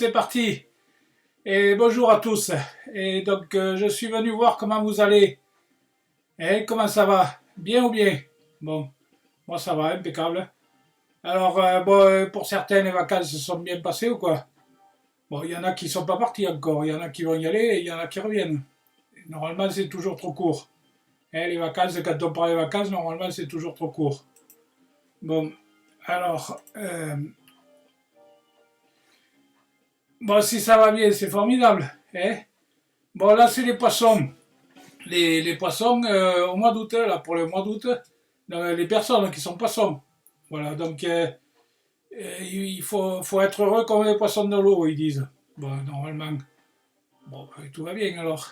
c'est parti. Et bonjour à tous. Et donc, je suis venu voir comment vous allez. Et comment ça va? Bien ou bien? Bon, moi ça va, impeccable. Alors, pour certains, les vacances se sont bien passées ou quoi? Bon, il y en a qui sont pas partis encore, il y en a qui vont y aller et il y en a qui reviennent. Normalement, c'est toujours trop court. Les vacances, quand on parle des vacances, normalement, c'est toujours trop court. Bon, alors, bon, si ça va bien, c'est formidable. Bon, là, c'est les poissons. Les poissons au mois d'août, là, pour le mois d'août, les personnes qui sont poissons. Voilà, donc il faut être heureux comme les poissons de l'eau, ils disent. Bon, normalement, bon, tout va bien alors.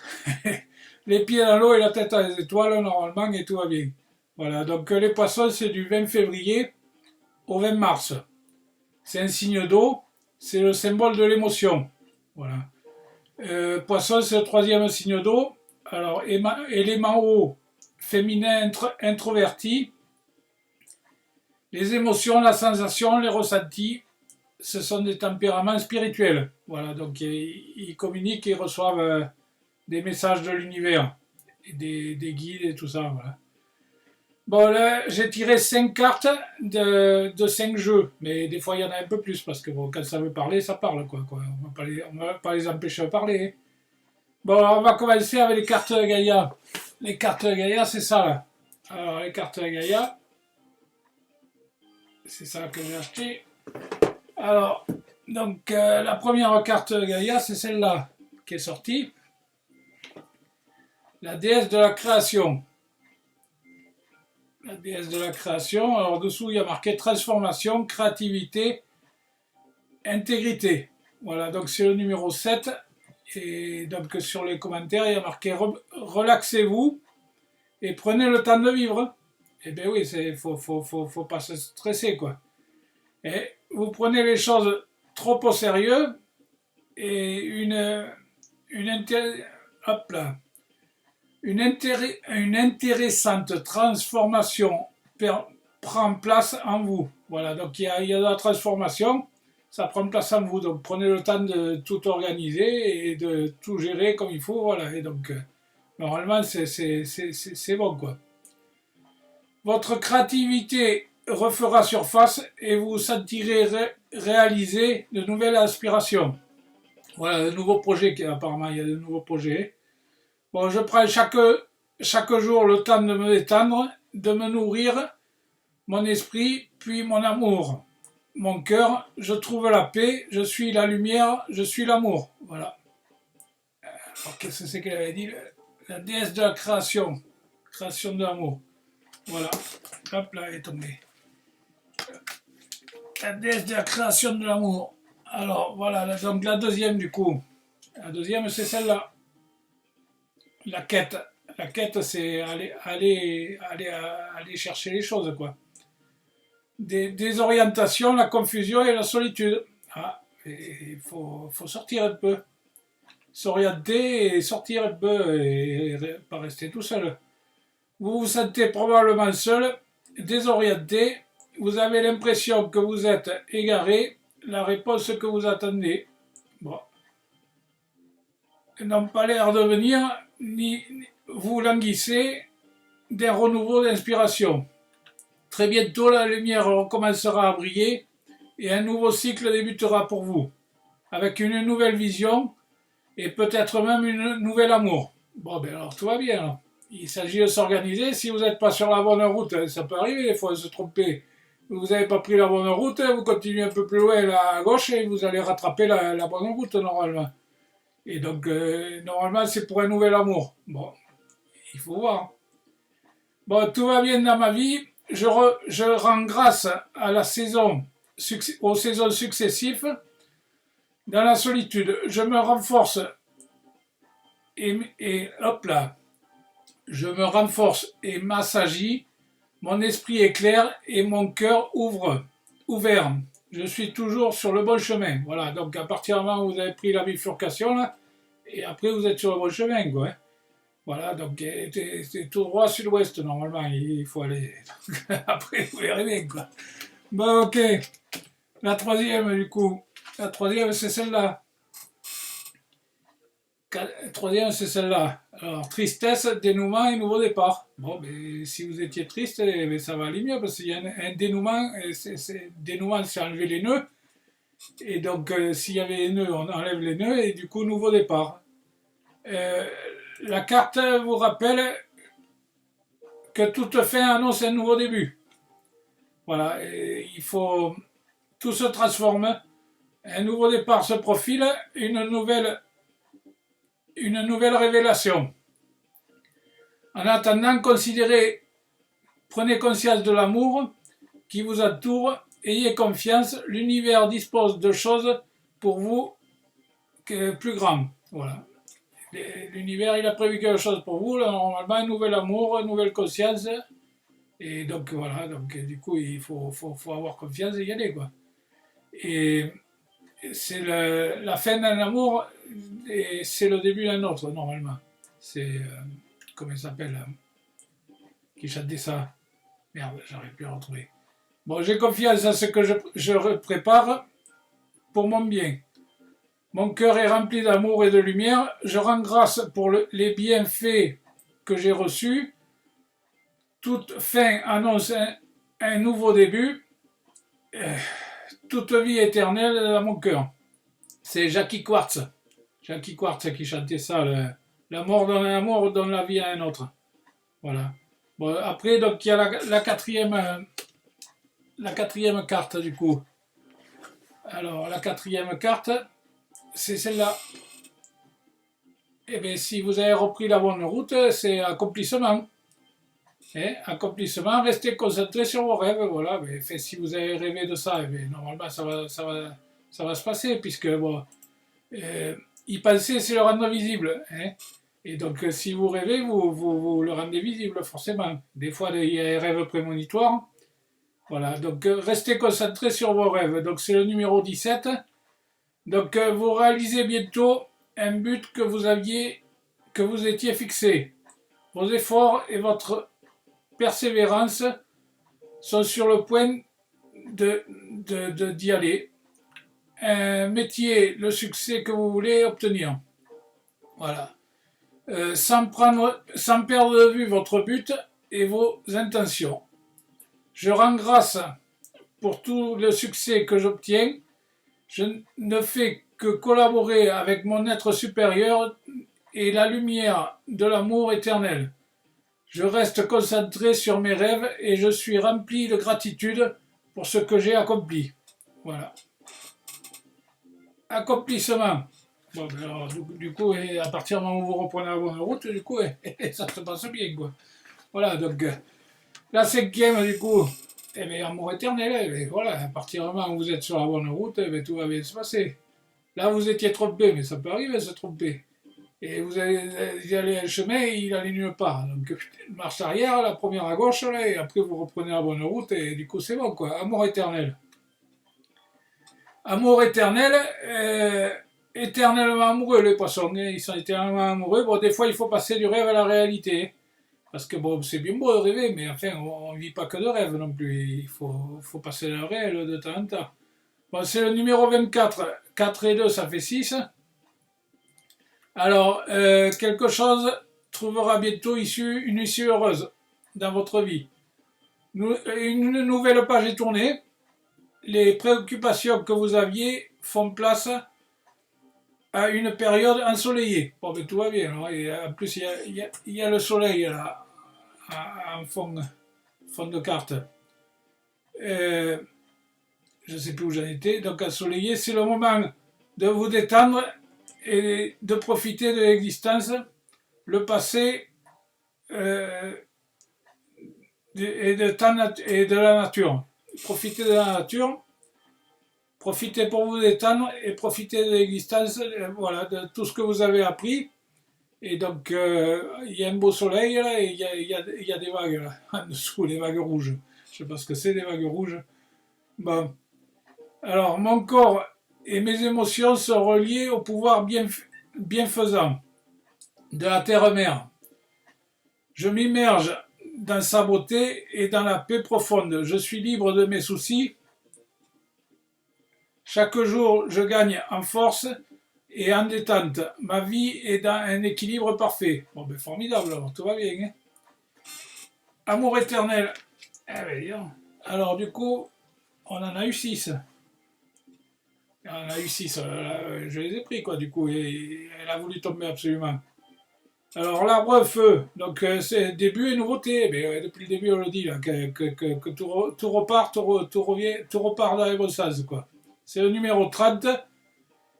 Les pieds dans l'eau et la tête dans les étoiles, normalement, et tout va bien. Voilà, donc les poissons, c'est du 20 février au 20 mars. C'est un signe d'eau, c'est le symbole de l'émotion. Voilà. Poisson, c'est le troisième signe d'eau. Alors, élément eau, féminin introverti. Les émotions, la sensation, les ressentis, ce sont des tempéraments spirituels. Voilà, donc ils communiquent et reçoivent des messages de l'univers, des guides et tout ça. Voilà. Bon, là, j'ai tiré 5 cartes de 5 jeux, mais des fois il y en a un peu plus, parce que bon, quand ça veut parler, ça parle, quoi. On va pas les empêcher de parler. Bon, alors on va commencer avec les cartes Gaïa. Les cartes Gaïa, c'est ça, là. Alors, les cartes Gaïa, c'est ça que j'ai acheté. Alors, donc, la première carte Gaïa, c'est celle-là, qui est sortie. La déesse de la création. La déesse de la création. Alors, dessous, il y a marqué transformation, créativité, intégrité. Voilà, donc c'est le numéro 7. Et donc, sur les commentaires, il y a marqué relaxez-vous et prenez le temps de vivre. Eh bien oui, faut pas se stresser, quoi. Et vous prenez les choses trop au sérieux et hop là, une intéressante transformation prend place en vous. Voilà, donc il y a de la transformation, ça prend place en vous. Donc prenez le temps de tout organiser et de tout gérer comme il faut. Voilà, et donc normalement c'est bon, quoi. Votre créativité refera surface et vous sentirez réaliser de nouvelles aspirations. Voilà, de nouveaux projets, apparemment il y a de nouveaux projets. Bon, je prends chaque jour le temps de me détendre, de me nourrir, mon esprit, puis mon amour. Mon cœur, je trouve la paix, je suis la lumière, je suis l'amour. Voilà. Alors qu'est-ce que c'est qu'elle avait dit? La déesse de la création. Création de l'amour. Voilà. Hop là, elle est tombée. La déesse de la création de l'amour. Alors, voilà, donc la deuxième du coup. La deuxième, c'est celle-là. La quête. La quête, c'est aller chercher les choses, quoi. Des orientations, la confusion et la solitude. Ah, il faut sortir un peu. S'orienter et sortir un peu et pas rester tout seul. Vous vous sentez probablement seul, désorienté, vous avez l'impression que vous êtes égaré, la réponse que vous attendez. Bon. N'ont pas l'air de venir, ni vous languissez d'un renouveau d'inspiration. Très bientôt, la lumière recommencera à briller et un nouveau cycle débutera pour vous, avec une nouvelle vision et peut-être même un nouvel amour. Bon, ben alors tout va bien. Là. Il s'agit de s'organiser. Si vous n'êtes pas sur la bonne route, ça peut arriver, il faut se tromper. Vous n'avez pas pris la bonne route, vous continuez un peu plus loin là, à gauche et vous allez rattraper la bonne route normalement. Et donc, normalement, c'est pour un nouvel amour. Bon, il faut voir. Bon, tout va bien dans ma vie. Je rends grâce à la saison, aux saisons successives. Dans la solitude, je me renforce et hop là, je me renforce et m'assagis. Mon esprit est clair et mon cœur ouvert. Je suis toujours sur le bon chemin. Voilà, donc à partir du moment où vous avez pris la bifurcation, là, et après vous êtes sur le bon chemin, quoi. Hein. Voilà, donc c'est tout droit sud-ouest, normalement, il faut aller. Après, vous verrez bien, quoi. Bon, ok. La troisième, du coup. La troisième, c'est celle-là. Troisième, c'est celle-là. Alors, tristesse, dénouement et nouveau départ. Bon, mais si vous étiez triste, ça va aller mieux parce qu'il y a un dénouement. Dénouement, c'est enlever les nœuds. Et donc, s'il y avait les nœuds, on enlève les nœuds et du coup, nouveau départ. Euh, la carte vous rappelle que toute fin annonce un nouveau début. Voilà, et il faut. Tout se transforme. Un nouveau départ se profile, une nouvelle révélation. En attendant, prenez conscience de l'amour qui vous entoure, ayez confiance, l'univers dispose de choses pour vous plus grandes. Voilà. L'univers, il a prévu quelque chose pour vous, là, normalement, un nouvel amour, une nouvelle conscience. Et donc, voilà, donc, du coup, il faut avoir confiance et y aller, quoi. Et c'est la fin d'un amour et c'est le début d'un autre, normalement. C'est, comment il s'appelle, qui chantait ça. Merde, j'arrive plus à retrouver. Bon, j'ai confiance en ce que je prépare pour mon bien. Mon cœur est rempli d'amour et de lumière. Je rends grâce pour les bienfaits que j'ai reçus. Toute fin annonce un nouveau début. Toute vie éternelle dans mon cœur. C'est Jackie Quartz. Jackie Quartz qui chantait ça. La mort donne un amour, donne la vie à un autre. Voilà. Bon, après, donc, il y a la quatrième carte, du coup. Alors, la quatrième carte, c'est celle-là. Eh bien, si vous avez repris la bonne route, c'est accomplissement. Accomplissement, restez concentré sur vos rêves. Voilà. Mais, si vous avez rêvé de ça, normalement, ça va se passer, puisque, bon, y penser, c'est le rendre visible. Et donc, si vous rêvez, vous le rendez visible, forcément. Des fois, il y a des rêves prémonitoires. Voilà, donc restez concentrés sur vos rêves. Donc, c'est le numéro 17. Donc, vous réalisez bientôt un but que vous étiez fixé. Vos efforts et votre persévérance sont sur le point d'y aller. Un métier, le succès que vous voulez obtenir. Voilà. Sans perdre de vue votre but et vos intentions. Je rends grâce pour tout le succès que j'obtiens. Je ne fais que collaborer avec mon être supérieur et la lumière de l'amour éternel. Je reste concentré sur mes rêves et je suis rempli de gratitude pour ce que j'ai accompli. Voilà. Accomplissement. Bon, alors, du coup, à partir du moment où vous reprenez la bonne route, du coup, ça se passe bien, quoi. Voilà, donc, la cinquième, du coup, amour éternel, voilà, à partir du moment où vous êtes sur la bonne route, tout va bien se passer. Là, vous étiez trompé, mais ça peut arriver de se tromper. Et vous allez un chemin, il allait nulle part. Donc, marche arrière, la première à gauche, là, et après, vous reprenez la bonne route, et du coup, c'est bon, quoi. Amour éternel. Amour éternel, éternellement amoureux, les poissons. Ils sont éternellement amoureux. Bon, des fois, il faut passer du rêve à la réalité. Parce que bon, c'est bien beau de rêver, mais enfin, on ne vit pas que de rêve non plus. Il faut passer le réel de temps en temps. Bon, c'est le numéro 24. 4 et 2, ça fait 6. Alors, quelque chose trouvera bientôt une issue heureuse dans votre vie. Une nouvelle page est tournée. Les préoccupations que vous aviez font place à une période ensoleillée. Bon, mais tout va bien. Alors, et en plus, il y a le soleil là, en fond de carte. Je ne sais plus où j'en étais. Donc, ensoleillé, c'est le moment de vous détendre et de profiter de l'existence, le passé et de la nature. Profitez de la nature. Profitez pour vous détendre et profitez de l'existence, voilà, de tout ce que vous avez appris. Et donc, il y a un beau soleil, là, et il y a des vagues, là, en dessous, les vagues rouges. Je sais pas ce que c'est, des vagues rouges. Bon. Alors, mon corps et mes émotions sont reliés au pouvoir bienfaisant de la terre-mère. Je m'immerge dans sa beauté et dans la paix profonde. Je suis libre de mes soucis. Chaque jour, je gagne en force et en détente. Ma vie est dans un équilibre parfait. Bon, ben formidable, alors tout va bien. Hein. Amour éternel. Eh ben, dis donc. Alors, du coup, on en a eu 6. On en a eu 6. Je les ai pris, quoi, du coup. Et elle a voulu tomber absolument. Alors, l'arbre feu. Donc, c'est début et nouveauté. Mais depuis le début, on le dit, là, que tout repart, tout revient, tout repart dans les bons sens, quoi. C'est le numéro 30.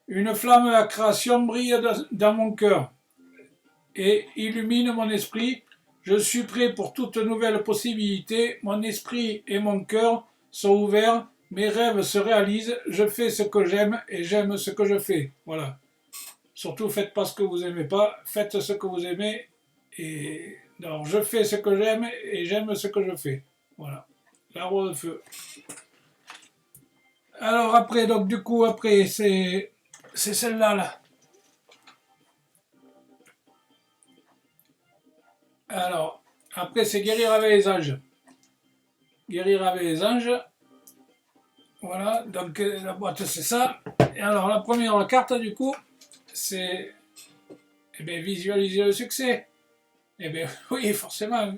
Une flamme de la création brille dans mon cœur et illumine mon esprit. Je suis prêt pour toute nouvelle possibilité. Mon esprit et mon cœur sont ouverts. Mes rêves se réalisent. Je fais ce que j'aime et j'aime ce que je fais. Voilà. Surtout, faites pas ce que vous aimez pas. Faites ce que vous aimez. Et non, je fais ce que j'aime et j'aime ce que je fais. Voilà. L'arbre de feu. Alors après, donc du coup, après, c'est celle-là, là. Alors, après, c'est guérir avec les anges. Guérir avec les anges. Voilà, donc la boîte, c'est ça. Et alors, la première carte, du coup, c'est eh bien, visualiser le succès. Eh bien, oui, forcément.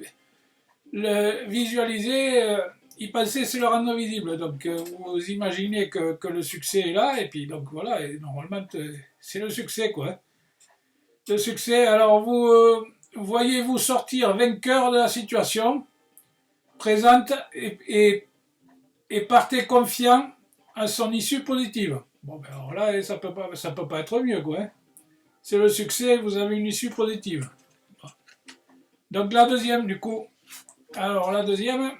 Le visualiser, y penser, c'est le rendre visible. Donc, vous imaginez que le succès est là, et puis, donc voilà, et normalement, c'est le succès, quoi. Le succès, alors, voyez-vous sortir vainqueur de la situation présente et partez confiant à son issue positive. Bon, ben alors là, ça peut pas être mieux, quoi. Hein. C'est le succès, vous avez une issue positive. Donc la deuxième, du coup, alors la deuxième,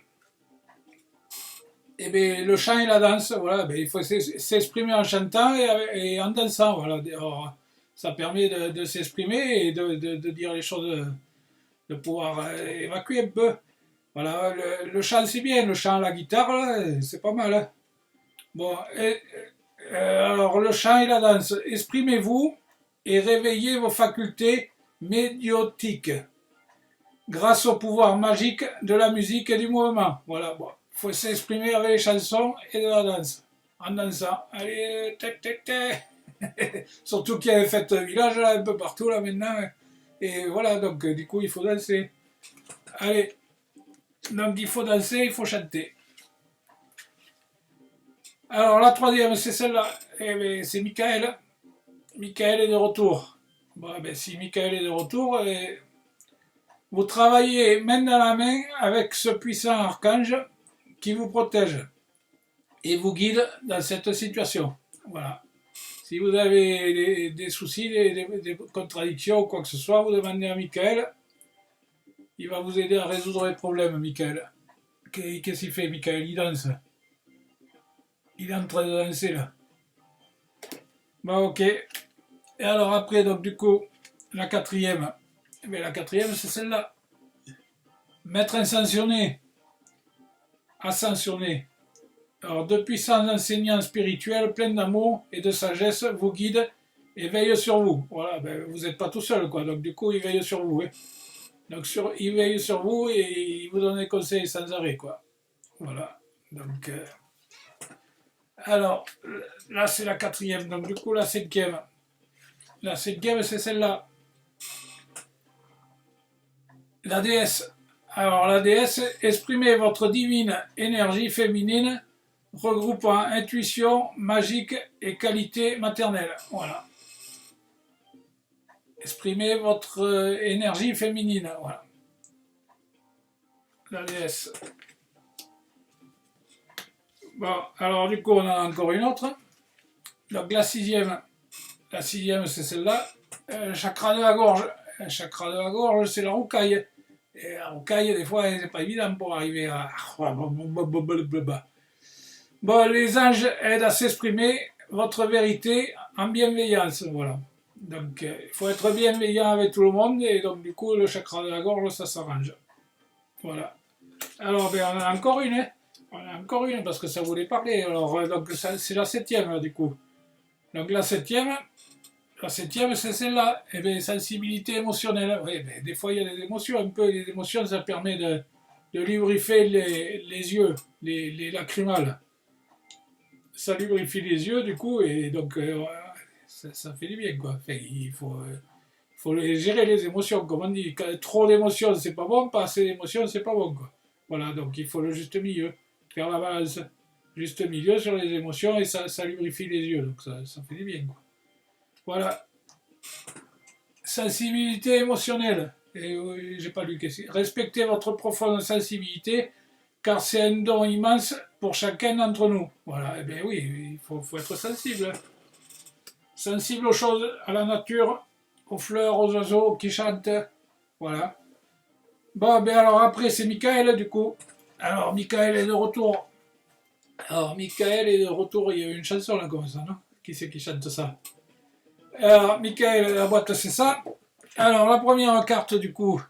eh bien, le chant et la danse, voilà, ben, il faut s'exprimer en chantant et en dansant, voilà. Alors, ça permet de s'exprimer et de dire les choses, de pouvoir évacuer un peu. Voilà, le chant c'est bien, le chant à la guitare, là, c'est pas mal. Hein. Bon, alors le chant et la danse, exprimez-vous et réveillez vos facultés médiotiques grâce au pouvoir magique de la musique et du mouvement. Voilà, bon, il faut s'exprimer avec les chansons et de la danse, en dansant. Allez, tac, tac, tac. Surtout qu'il y a une fête village là, un peu partout là maintenant. Et voilà, donc du coup il faut danser. Allez, donc il faut danser, il faut chanter. Alors la troisième, c'est celle-là. Eh bien, c'est Michael. Michael est de retour. Bon, ben, si Michael est de retour, vous travaillez main dans la main avec ce puissant archange qui vous protège et vous guide dans cette situation. Voilà. Si vous avez des soucis, des contradictions ou quoi que ce soit, vous demandez à Michael. Il va vous aider à résoudre les problèmes, Michael. Qu'est-ce qu'il fait, Michael? Il danse. Il est en train de danser, là. Bon, ok. Et alors après, donc du coup, la quatrième. Mais la quatrième, c'est celle-là. Maître ascensionné. Ascensionné. Alors, de puissants enseignants spirituels pleins d'amour et de sagesse vous guident et veillent sur vous. Voilà, ben, vous n'êtes pas tout seul, quoi. Donc, du coup, ils veillent sur vous. Hein. Donc, ils veillent sur vous et ils vous donnent des conseils sans arrêt, quoi. Voilà. Donc, alors, là, c'est la quatrième. Donc, du coup, la cinquième. La cinquième, c'est celle-là. La déesse. Alors, la déesse, exprimez votre divine énergie féminine regroupant intuition, magique et qualité maternelle. Voilà. Exprimez votre énergie féminine. Voilà. La déesse. Bon, alors du coup, on a encore une autre. Donc la sixième c'est celle-là. Chakra de la gorge. Le chakra de la gorge, c'est la roucaille. Et la roucaille, des fois, c'est pas évident pour arriver à... Bon, les anges aident à s'exprimer votre vérité en bienveillance, voilà. Donc, il faut être bienveillant avec tout le monde, et donc, du coup, le chakra de la gorge, ça s'arrange. Voilà. Alors, ben, on en a encore une, hein. On en a encore une, parce que ça voulait parler. Alors, donc, c'est la septième, là, du coup. Donc, la septième, c'est celle-là. Eh bien, sensibilité émotionnelle. Oui, ben, des fois, il y a des émotions, un peu. Les émotions, ça permet de lubrifier les yeux, les lacrymales. ça lubrifie les yeux, du coup, et donc ça fait du bien, quoi. Enfin, faut gérer les émotions, comme on dit. Trop d'émotions, c'est pas bon, pas assez d'émotions, c'est pas bon, quoi. Voilà, donc il faut le juste milieu, faire la balance. Juste milieu sur les émotions et ça lubrifie les yeux, donc ça fait du bien, quoi. Voilà. Sensibilité émotionnelle. Et oui, j'ai pas lu qu'est-ce que c'est. Respectez votre profonde sensibilité, car c'est un don immense pour chacun d'entre nous. Voilà, et bien oui, faut être sensible. Sensible aux choses, à la nature, aux fleurs, aux oiseaux qui chantent. Voilà. Bon, ben alors après, c'est Michael, du coup. Alors, Michael est de retour. Alors, Michael est de retour. Il y a une chanson là, comme ça, non? Qui c'est qui chante ça? Alors, Michael, la boîte, c'est ça. Alors, la première carte, du coup,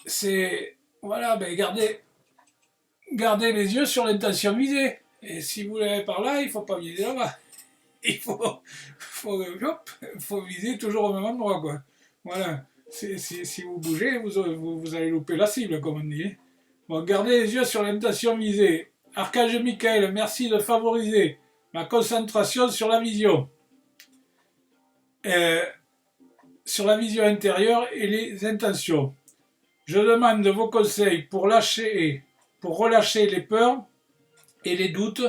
c'est. Voilà, ben gardez les yeux sur l'intention visée. Et si vous l'avez par là, il ne faut pas viser là-bas. Il faut viser toujours au même endroit, quoi. Voilà. Si vous bougez, vous allez louper la cible, comme on dit. Bon, gardez les yeux sur l'intention visée. Archange Michael, merci de favoriser la concentration sur la vision. Euh, sur la vision intérieure et les intentions. Je demande vos conseils pour relâcher les peurs et les doutes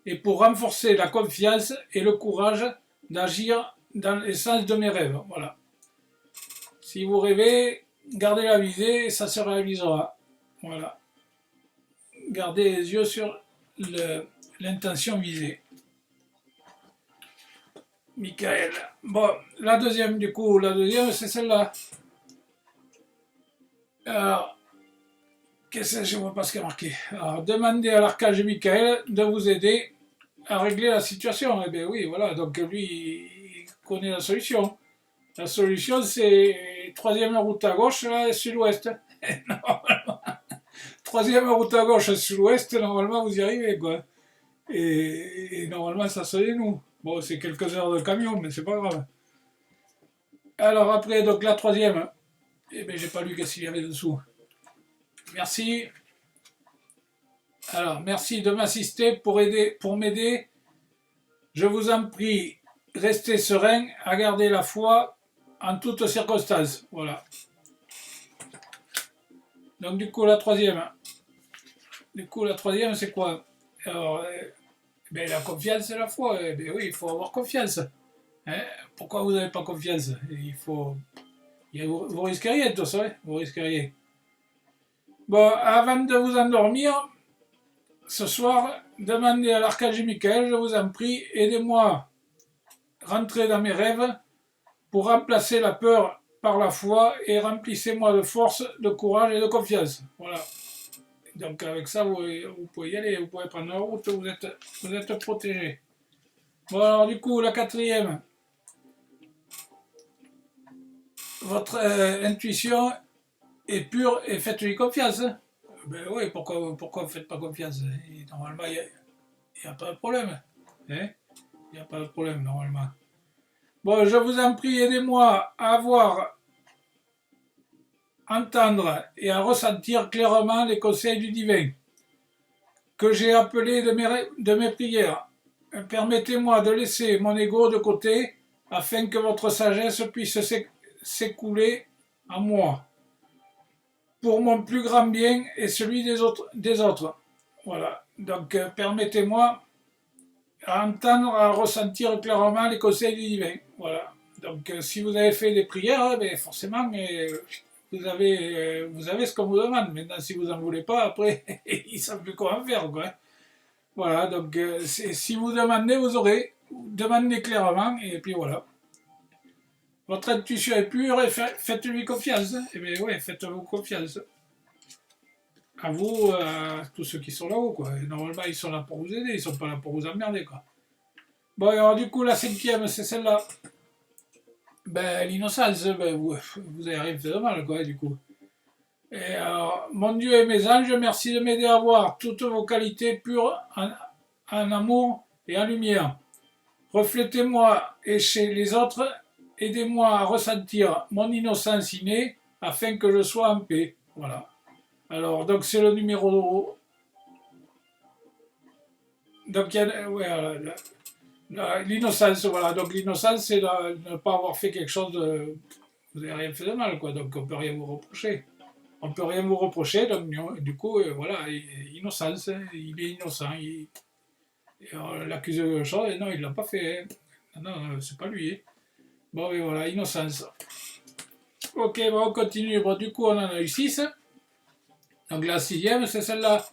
et pour renforcer la confiance et le courage d'agir dans l'essence de mes rêves. Voilà. Si vous rêvez, gardez la visée et ça se réalisera. Voilà. Gardez les yeux sur l'intention visée. Michael. Bon, la deuxième, c'est celle-là. Alors, qu'est-ce que je ne vois pas ce qu'il y a marqué. Alors, demandez à l'archange Michael de vous aider à régler la situation. Eh bien oui, voilà, donc lui, il connaît la solution. La solution, c'est troisième route à gauche, là, sud-ouest. Troisième route à gauche, sud-ouest, normalement, vous y arrivez, quoi. Et normalement, ça serait nous. Bon, c'est quelques heures de camion, mais c'est pas grave. Alors après, donc la troisième, eh bien, j'ai pas lu qu'est-ce qu'il y avait dessous. Merci. Alors, merci de m'assister pour m'aider. Je vous en prie, restez serein, à garder la foi en toutes circonstances. Voilà. Donc du coup, la troisième. C'est quoi? Alors, ben, la confiance et la foi. Eh ben oui, il faut avoir confiance. Hein? Pourquoi vous n'avez pas confiance? Vous risqueriez tout ça, hein? Vous risqueriez. Bon, avant de vous endormir, ce soir, demandez à l'archange Michael, je vous en prie, aidez-moi à rentrer dans mes rêves pour remplacer la peur par la foi et remplissez-moi de force, de courage et de confiance. Voilà. Donc avec ça, vous pouvez y aller, vous pouvez prendre la route, vous êtes protégé. Bon alors du coup, la quatrième, votre intuition est pure et faites-lui confiance. Ben oui, pourquoi vous ne faites pas confiance? Et normalement, il n'y a pas de problème. Hein? Il n'y a pas de problème normalement. Bon, je vous en prie, aidez-moi à voir, entendre et à ressentir clairement les conseils du divin que j'ai appelés de mes prières. Permettez-moi de laisser mon ego de côté afin que votre sagesse puisse s'écouler en moi pour mon plus grand bien et celui des autres. Voilà. Donc permettez-moi à entendre, à ressentir clairement les conseils du divin. Voilà. Donc si vous avez fait des prières, ben, forcément vous avez ce qu'on vous demande. Maintenant, si vous n'en voulez pas, après, ils ne savent plus comment faire, quoi. Voilà, donc si vous demandez, vous aurez. Demandez clairement, et puis voilà. Votre intuition est pure et faites-lui confiance. Et bien ouais, faites-vous confiance. À vous, à tous ceux qui sont là-haut, quoi. Et normalement, ils sont là pour vous aider, ils sont pas là pour vous emmerder, quoi. Bon, alors du coup, la cinquième, c'est celle-là. Ben, l'innocence, ben, vous avez rien fait de mal, quoi, du coup. Et alors, mon Dieu et mes anges, merci de m'aider à voir toutes vos qualités pures en amour et en lumière. Reflétez-moi et chez les autres, aidez-moi à ressentir mon innocence innée afin que je sois en paix. Voilà. Alors, donc c'est le Donc, il y a, ouais, l'innocence, voilà. Donc, l'innocence, c'est de ne pas avoir fait quelque chose de. Vous n'avez rien fait de mal, quoi. Donc, on peut rien vous reprocher. On peut rien vous reprocher, donc, du coup, voilà, innocence, hein, il est innocent. On l'accuse de quelque chose, et non, il l'a pas fait. Hein. Non, non, c'est pas lui. Hein. Bon, et voilà, innocence. Ok, bon, on continue. Bon, du coup, on en a eu 6. Donc, la sixième, c'est celle-là.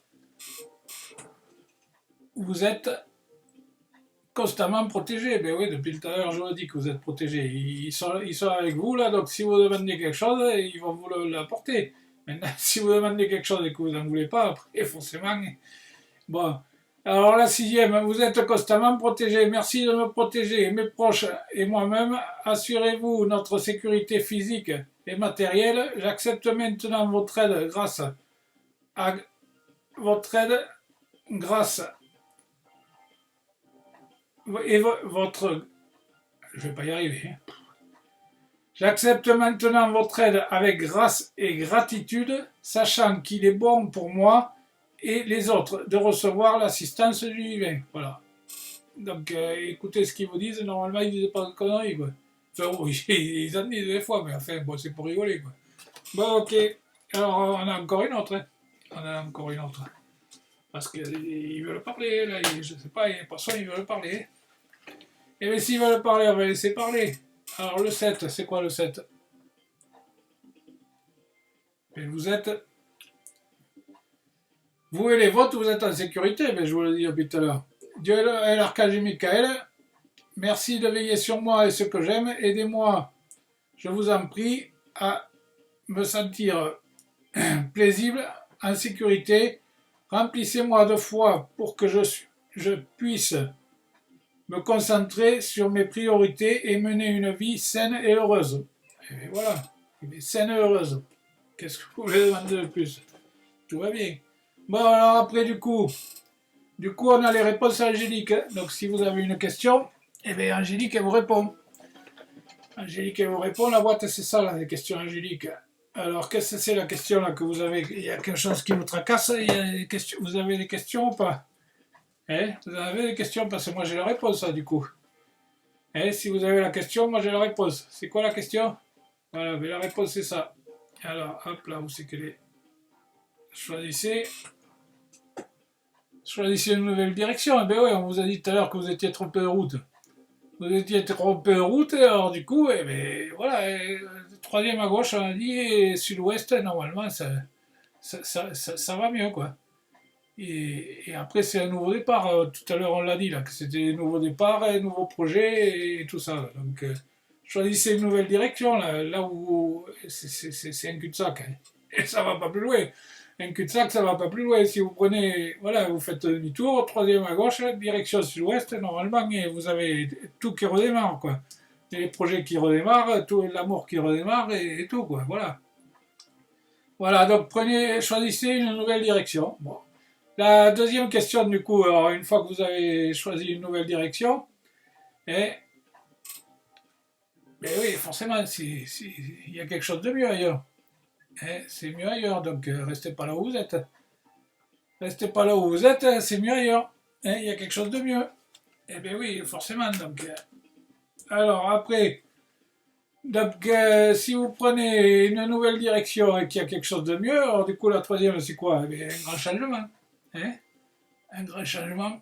Vous êtes constamment protégé. Ben oui, depuis tout à l'heure, je vous dis que vous êtes protégé. Ils sont avec vous, là, donc si vous demandez quelque chose, ils vont vous l'apporter. Maintenant, si vous demandez quelque chose et que vous n'en voulez pas, après, forcément. Bon. Alors, la sixième, vous êtes constamment protégé. Merci de me protéger, mes proches et moi-même. Assurez-vous notre sécurité physique et matérielle. J'accepte maintenant votre aide à votre aide grâce et votre. Je vais pas y arriver. Hein. J'accepte maintenant votre aide avec grâce et gratitude, sachant qu'il est bon pour moi et les autres de recevoir l'assistance du divin. Voilà. Donc, écoutez ce qu'ils vous disent. Normalement, ils disent pas de conneries, quoi. Enfin, oui, ils en disent des fois, mais enfin, bon, c'est pour rigoler, quoi. Bon, ok. Alors, on a encore une autre. Hein. On a encore une autre. Parce qu'ils veulent parler, là. Je sais pas, les personnes, ils veulent parler. Et bien, s'ils veulent parler, on va laisser parler. Alors, le 7, c'est quoi le 7? Et vous et les vôtres, vous êtes en sécurité, mais je vous l'ai dit depuis tout à l'heure. Dieu et l'archange Michael, merci de veiller sur moi et ce que j'aime. Aidez-moi, je vous en prie, à me sentir paisible, en sécurité. Remplissez-moi de foi pour que je puisse me concentrer sur mes priorités et mener une vie saine et heureuse. Et voilà, saine et heureuse. Qu'est-ce que vous voulez demander de plus? Tout va bien. Bon, alors après, du coup, on a les réponses angéliques. Donc, si vous avez une question, eh bien, Angélique, elle vous répond. Angélique, elle vous répond. La boîte, c'est ça, là, les questions angéliques. Alors, qu'est-ce que c'est la question là que vous avez? Il y a quelque chose qui vous tracasse? Il y a des questions. Vous avez des questions ou pas? Vous avez des questions? Parce que moi, j'ai la réponse, du coup. Si vous avez la question, moi, j'ai la réponse. C'est quoi la question? Voilà, mais la réponse, c'est ça. Alors, hop là, où c'est qu'elle est? Choisissez. Choisissez une nouvelle direction. Eh bien oui, on vous a dit tout à l'heure que vous étiez trompé de route. Vous étiez trompé de route, alors du coup, eh bien, voilà, troisième à gauche, on a dit, et sud-ouest, normalement, ça va mieux, quoi. Et après, c'est un nouveau départ. Tout à l'heure, on l'a dit, là, que c'était un nouveau départ, un nouveau projet, et tout ça. Donc, choisissez une nouvelle direction, là où c'est un cul-de-sac. Hein. Et ça va pas plus loin. Un cul-de-sac, ça va pas plus loin. Si vous prenez, voilà, vous faites demi-tour, troisième à gauche, direction sud-ouest, normalement, et vous avez tout qui redémarre, quoi. Et les projets qui redémarrent, tout l'amour qui redémarre, et tout, quoi. Voilà. Voilà, donc choisissez une nouvelle direction. Bon. La deuxième question, du coup, alors une fois que vous avez choisi une nouvelle direction, et, ben oui, forcément, il y a quelque chose de mieux ailleurs. C'est mieux ailleurs, donc restez pas là où vous êtes. Restez pas là où vous êtes, c'est mieux ailleurs. Il y a quelque chose de mieux. Eh bien oui, forcément. Donc, alors après, donc, si vous prenez une nouvelle direction et qu'il y a quelque chose de mieux, alors du coup la troisième c'est quoi? Eh bien, un grand changement. Hein un grand changement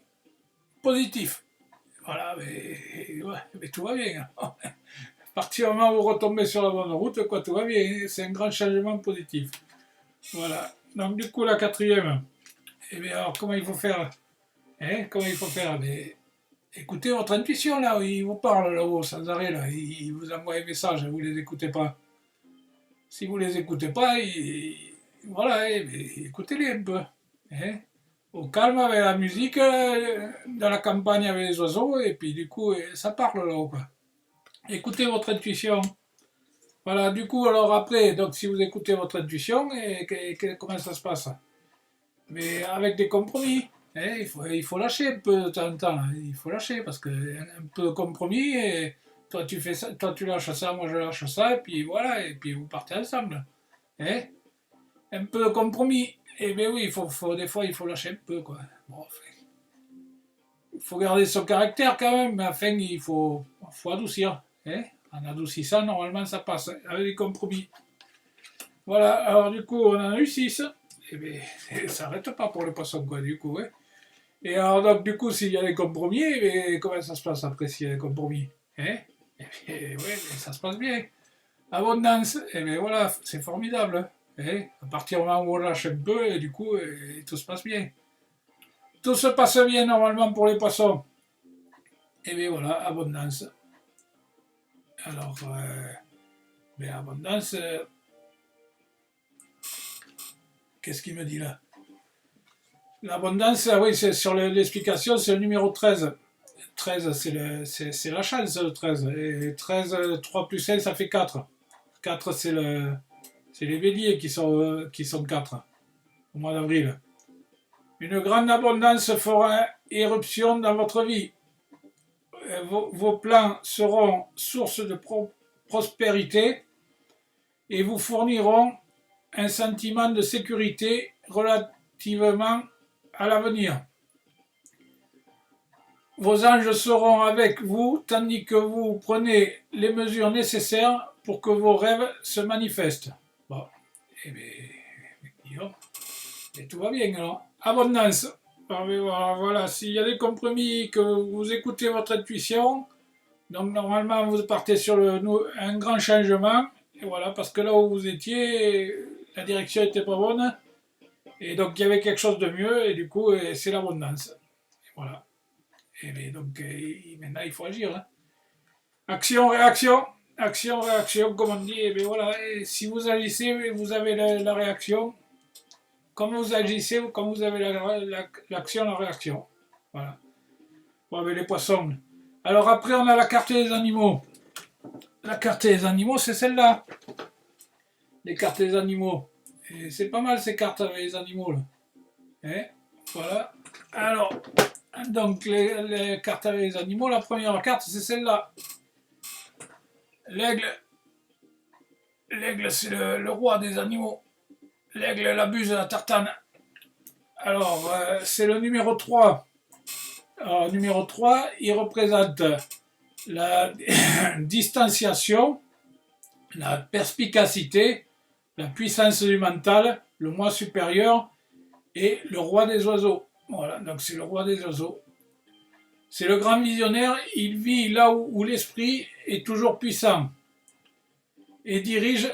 positif. Voilà, ouais, mais tout va bien. À partir du moment où vous retombez sur la bonne route, quoi, tout va bien. C'est un grand changement positif. Voilà. Donc du coup la quatrième, eh bien alors comment il faut faire? Comment il faut faire? Mais écoutez votre intuition là, il vous parle là-haut sans arrêt là, il vous envoie un message, vous les écoutez pas. Si vous les écoutez pas, voilà, écoutez-les un peu. Hein. Au calme avec la musique, dans la campagne avec les oiseaux, et puis du coup, ça parle là-haut quoi. Écoutez votre intuition. Voilà, du coup, alors après, donc si vous écoutez votre intuition, comment ça se passe? Mais avec des compromis. Il faut lâcher un peu de temps en temps. Hein. Il faut lâcher parce que un peu de compromis, et toi tu fais ça, toi tu lâches ça, moi je lâche ça, et puis voilà, et puis vous partez ensemble. Hein? Un peu de compromis. Eh bien oui, des fois il faut lâcher un peu quoi. Bon, enfin, faut garder son caractère quand même, mais enfin, faut adoucir. Hein. En adoucissant, normalement, ça passe, avec des compromis. Voilà, alors du coup, on en a eu 6. Et bien, ça s'arrête pas pour le poisson, quoi, du coup. Hein. Et alors, donc, du coup, s'il y a des compromis, mais comment ça se passe après s'il y a des compromis? Hein? Et ouais, ça se passe bien. Abondance, et bien voilà, c'est formidable. Hein. À partir du moment où on lâche un peu, et du coup, tout se passe bien. Tout se passe bien normalement pour les poissons. Et bien voilà, abondance. Alors, ben abondance, qu'est-ce qu'il me dit là? L'abondance, oui, c'est sur l'explication, c'est le numéro 13. 13, c'est la chance, le 13. Et 13, 3 plus 1, ça fait 4. 4, c'est les béliers qui sont 4 au mois d'avril. Une grande abondance fera éruption dans votre vie. Vos plans seront source de prospérité et vous fourniront un sentiment de sécurité relativement à l'avenir. Vos anges seront avec vous tandis que vous prenez les mesures nécessaires pour que vos rêves se manifestent. Bon, et bien, et tout va bien alors. Abondance. Voilà, s'il y a des compromis, que vous écoutez votre intuition, donc normalement vous partez sur un grand changement, et voilà, parce que là où vous étiez, la direction n'était pas bonne, et donc il y avait quelque chose de mieux, et du coup c'est l'abondance. Et voilà. Et bien, donc maintenant il faut agir. Hein. Action, réaction, action, réaction, comme on dit, et bien voilà, et si vous agissez, vous avez la réaction. Comme vous agissez, comme vous avez l'action, la réaction. Voilà. Bon, mais les poissons. Alors après, on a la carte des animaux. La carte des animaux, c'est celle-là. Les cartes des animaux. Et c'est pas mal ces cartes avec les animaux. Là. Et voilà. Alors, donc les cartes avec les animaux, la première carte, c'est celle-là. L'aigle. L'aigle, c'est le roi des animaux. L'aigle, la buse, la tartane. Alors, c'est le numéro 3. Alors, numéro 3, il représente la distanciation, la perspicacité, la puissance du mental, le moi supérieur et le roi des oiseaux. Voilà, donc c'est le roi des oiseaux. C'est le grand visionnaire, il vit là où l'esprit est toujours puissant et dirige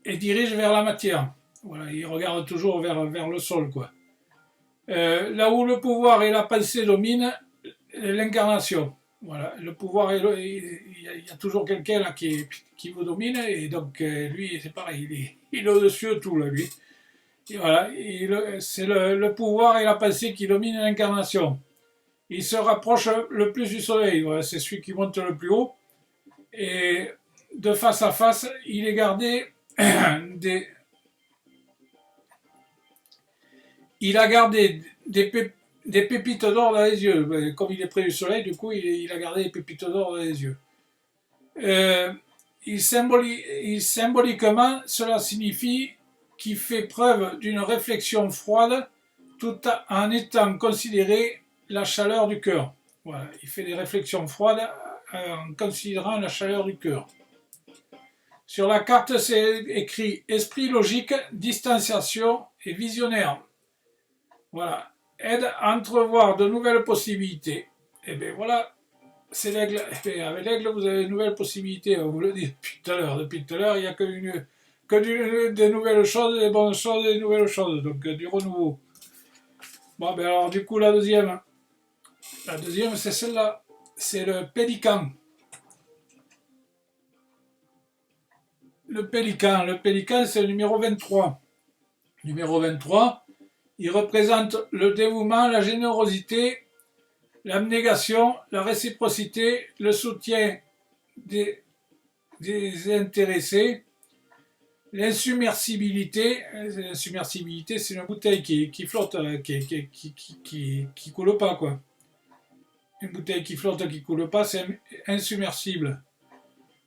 vers la matière. Voilà, il regarde toujours vers le sol, quoi. Là où le pouvoir et la pensée dominent, l'incarnation. Voilà, le pouvoir, il y a toujours quelqu'un là qui vous domine, et donc lui, c'est pareil, il est au-dessus de tout, là, lui. Et voilà, c'est le pouvoir et la pensée qui dominent l'incarnation. Il se rapproche le plus du soleil, voilà, c'est celui qui monte le plus haut, et de face à face, il est gardé il a gardé des pépites d'or dans les yeux. Comme il est près du soleil, du coup, il a gardé des pépites d'or dans les yeux. Symboliquement, cela signifie qu'il fait preuve d'une réflexion froide tout en étant considéré la chaleur du cœur. Voilà, il fait des réflexions froides en considérant la chaleur du cœur. Sur la carte, c'est écrit esprit logique, distanciation et visionnaire. Voilà, aide à entrevoir de nouvelles possibilités. Et bien voilà, c'est l'aigle. Avec l'aigle, vous avez de nouvelles possibilités. On vous le dit depuis tout à l'heure. Depuis tout à l'heure, il n'y a des nouvelles choses, des bonnes choses, des nouvelles choses. Donc du renouveau. Bon, ben alors du coup, la deuxième, c'est celle-là. C'est le pélican. Le pélican, c'est le numéro 23. Numéro 23, il représente le dévouement, la générosité, l'abnégation, la réciprocité, le soutien des intéressés, l'insubmersibilité. L'insubmersibilité, c'est une bouteille qui flotte, qui coule pas, quoi. Une bouteille qui flotte, qui coule pas, c'est insubmersible.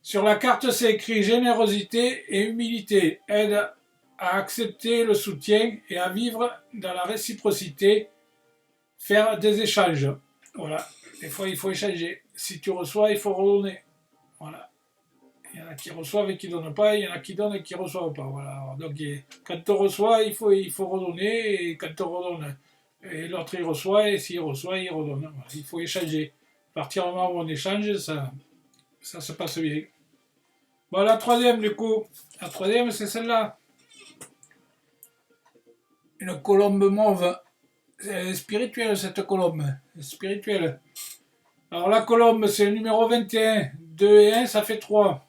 Sur la carte, c'est écrit générosité et humilité, aide à accepter le soutien et à vivre dans la réciprocité, faire des échanges. Voilà. Des fois, il faut échanger. Si tu reçois, il faut redonner. Voilà. Il y en a qui reçoivent et qui ne donnent pas, il y en a qui donnent et qui ne reçoivent pas. Voilà. Alors, donc, quand tu reçois, il faut redonner, et quand tu redonnes, et l'autre il reçoit, et s'il reçoit, il redonne. Voilà. Il faut échanger. À partir du moment où on échange, ça se passe bien. Bon, la troisième, du coup, la troisième, c'est celle-là. Une colombe mauve. C'est spirituelle, cette colombe. Spirituelle. Alors, la colombe, c'est le numéro 21. 2 et 1, ça fait 3.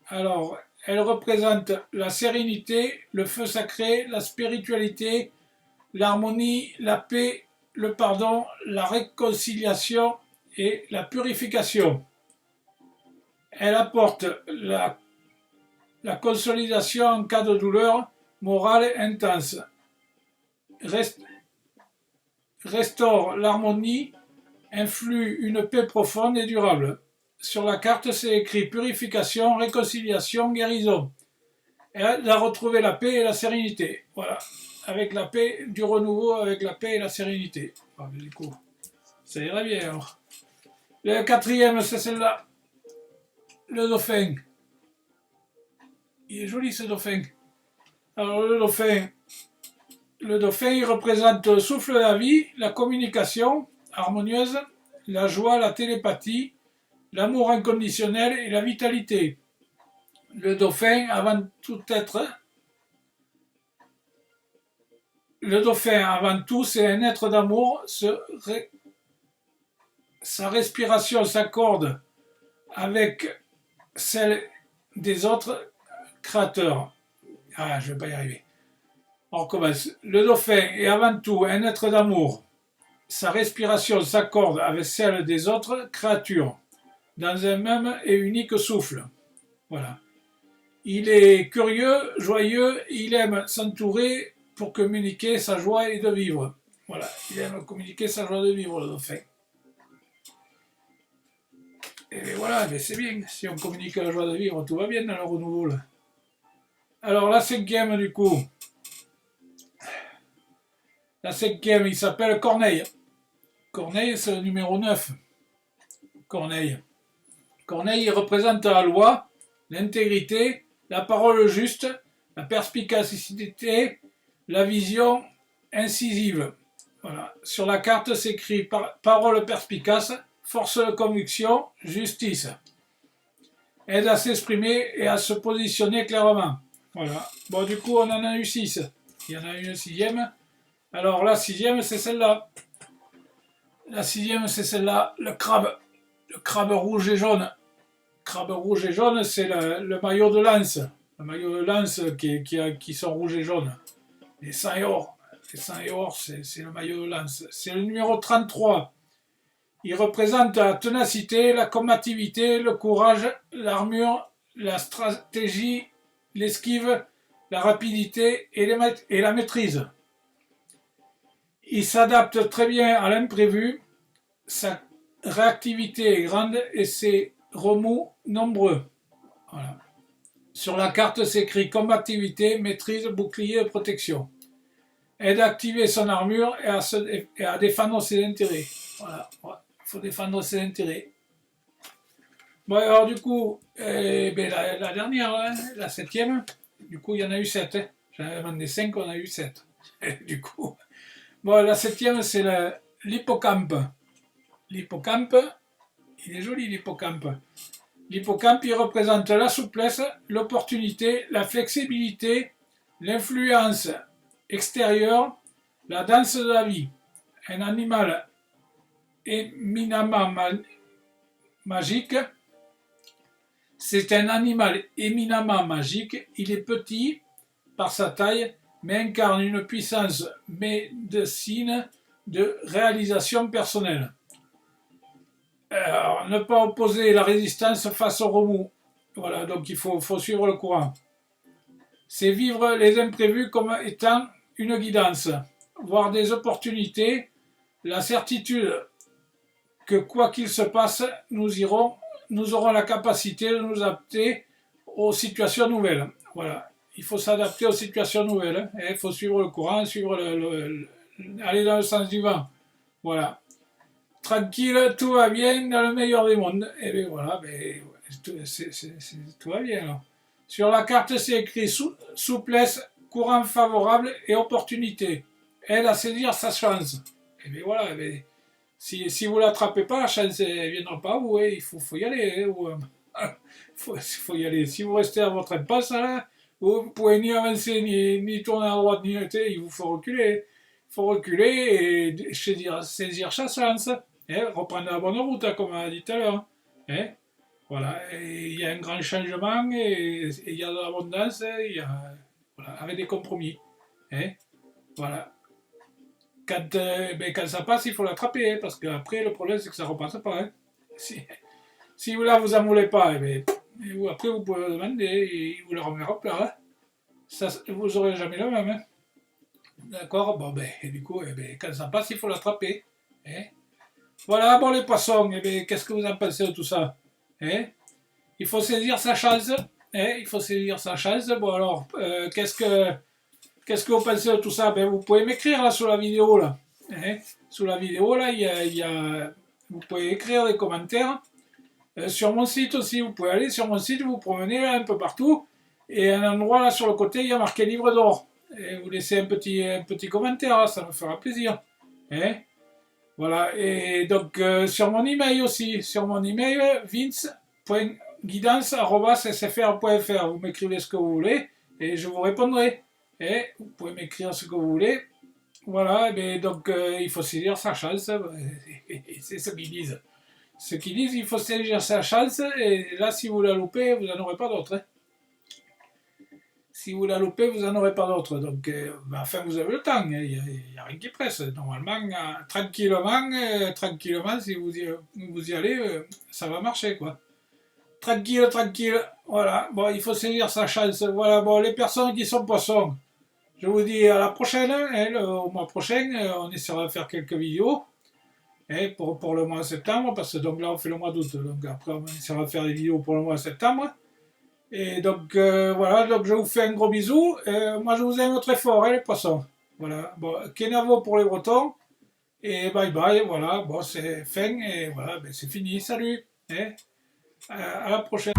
Alors, elle représente la sérénité, le feu sacré, la spiritualité, l'harmonie, la paix, le pardon, la réconciliation et la purification. Elle apporte la consolidation en cas de douleur morale intense, restaure l'harmonie, influe une paix profonde et durable. Sur la carte, c'est écrit purification, réconciliation, guérison. Elle a retrouvé la paix et la sérénité. Voilà. Avec la paix, du renouveau, avec la paix et la sérénité. Ah, du coup, ça irait bien alors. Le quatrième, c'est celle-là. Le dauphin. Il est joli ce dauphin. Alors le dauphin, il représente le souffle de la vie, la communication harmonieuse, la joie, la télépathie, l'amour inconditionnel et la vitalité. Le dauphin, avant tout, c'est un être d'amour. Sa respiration s'accorde avec celle des autres créateurs. Ah, je ne vais pas y arriver. On recommence. Le dauphin est avant tout un être d'amour. Sa respiration s'accorde avec celle des autres créatures, dans un même et unique souffle. Voilà. Il est curieux, joyeux, il aime s'entourer pour communiquer sa joie et de vivre. Voilà, il aime communiquer sa joie de vivre, le dauphin. Et voilà, c'est bien. Si on communique la joie de vivre, tout va bien dans le renouveau. Là. Alors, la cinquième, du coup. La cinquième, il s'appelle Corneille. Corneille, c'est le numéro 9. Corneille. Corneille, il représente la loi, l'intégrité, la parole juste, la perspicacité, la vision incisive. Voilà. Sur la carte, c'est écrit parole perspicace, force de conviction, justice. Aide à s'exprimer et à se positionner clairement. Voilà. Bon, du coup, on en a eu 6. Il y en a une sixième. Alors, la sixième, c'est celle-là. La sixième, c'est celle-là, le crabe. Le crabe rouge et jaune. Crabe rouge et jaune, c'est le maillot de lance. Le maillot de lance qui sont rouges et jaunes. Les 100 et or. Les 100 et or, c'est le maillot de lance. C'est le numéro 33. Il représente la ténacité, la combativité, le courage, l'armure, la stratégie, l'esquive, la rapidité et la maîtrise. Il s'adapte très bien à l'imprévu, sa réactivité est grande et ses remous nombreux. Voilà. Sur la carte, c'est écrit combativité, maîtrise, bouclier et protection. Aide à activer son armure et à défendre ses intérêts. Voilà. Il faut défendre ses intérêts. Bon, alors du coup, la dernière, hein, la septième, du coup, il y en a eu 7. Hein. J'en ai demandé 5, on a eu 7. Du coup, bon, la septième, c'est l'hippocampe. L'hippocampe, il est joli l'hippocampe. L'hippocampe, il représente la souplesse, l'opportunité, la flexibilité, l'influence extérieure, la danse de la vie. Un animal éminemment magique. C'est un animal éminemment magique. Il est petit par sa taille, mais incarne une puissance médecine de réalisation personnelle. Alors, ne pas opposer la résistance face au remous. Voilà, donc il faut suivre le courant. C'est vivre les imprévus comme étant une guidance, voir des opportunités, la certitude que quoi qu'il se passe, nous aurons la capacité de nous adapter aux situations nouvelles. Voilà, il faut s'adapter aux situations nouvelles. Hein. Il faut suivre le courant, aller dans le sens du vent. Voilà. tranquille, tout va bien, dans le meilleur des mondes. Et bien voilà, ben, tout va bien. Alors. Sur la carte, c'est écrit souplesse, courant favorable et opportunité. Elle à saisir sa chance. Et bien voilà, et bien, si vous ne l'attrapez pas, la chance ne viendra pas à vous. Hein, il faut y aller. Hein, faut y aller. Si vous restez à votre impasse, là, vous ne pouvez ni avancer, ni tourner à droite, ni il vous faut reculer. Il faut reculer et saisir sa chance. Hein, reprendre la bonne route, hein, comme on a dit tout à l'heure. Hein. Voilà, il y a un grand changement et il y a de l'abondance, voilà, avec des compromis. Hein. Voilà. Quand ça passe, il faut l'attraper, hein, parce qu'après, le problème, c'est que ça ne repasse pas. Hein. Si vous là, vous en voulez pas, après, vous pouvez le demander, et il vous le remettra plat. Hein. Ça, vous n'aurez jamais le même. Hein. D'accord. Bon, et du coup, quand ça passe, il faut l'attraper. Hein. Voilà, bon, les poissons, qu'est-ce que vous en pensez de tout ça? Hein. Il faut saisir sa chance. Hein, il faut saisir sa chance. Bon alors, qu'est-ce que vous pensez de tout ça? Ben, vous pouvez m'écrire là sous la vidéo là. Hein, sous la vidéo là, vous pouvez écrire des commentaires. Sur mon site aussi, vous pouvez aller sur mon site, vous promenez là un peu partout. Et à un endroit là sur le côté, il y a marqué livre d'or. Et vous laissez un petit commentaire, là, ça me fera plaisir. Hein, voilà. Et donc sur mon email aussi, sur mon email, vince.guidance@sfr.fr. Vous m'écrivez ce que vous voulez et je vous répondrai. Et vous pouvez m'écrire ce que vous voulez. Voilà, et donc il faut saisir sa chance. C'est ce qu'ils disent. Ce qu'ils disent, il faut saisir sa chance. Et là, si vous la loupez, vous n'en aurez pas d'autre. Hein. Si vous la loupez, vous n'en aurez pas d'autre. Donc, enfin, vous avez le temps. Il n'y a rien qui presse. Normalement, tranquillement, si vous y allez, ça va marcher, quoi. Tranquille, tranquille. Voilà. Bon, il faut saisir sa chance. Voilà. Bon, les personnes qui sont poissons, je vous dis à la prochaine. Hein, au mois prochain, on essaiera de faire quelques vidéos. Hein, pour le mois de septembre, parce que donc là, on fait le mois d'août. Donc après, on essaiera de faire des vidéos pour le mois de septembre. Et donc, voilà. Donc, je vous fais un gros bisou. Moi, je vous aime très fort, hein, les poissons. Voilà. Bon, Kenavo pour les Bretons. Et bye bye. Voilà. Bon, c'est fin. Et voilà. Ben, c'est fini. Salut. Hein. À la prochaine.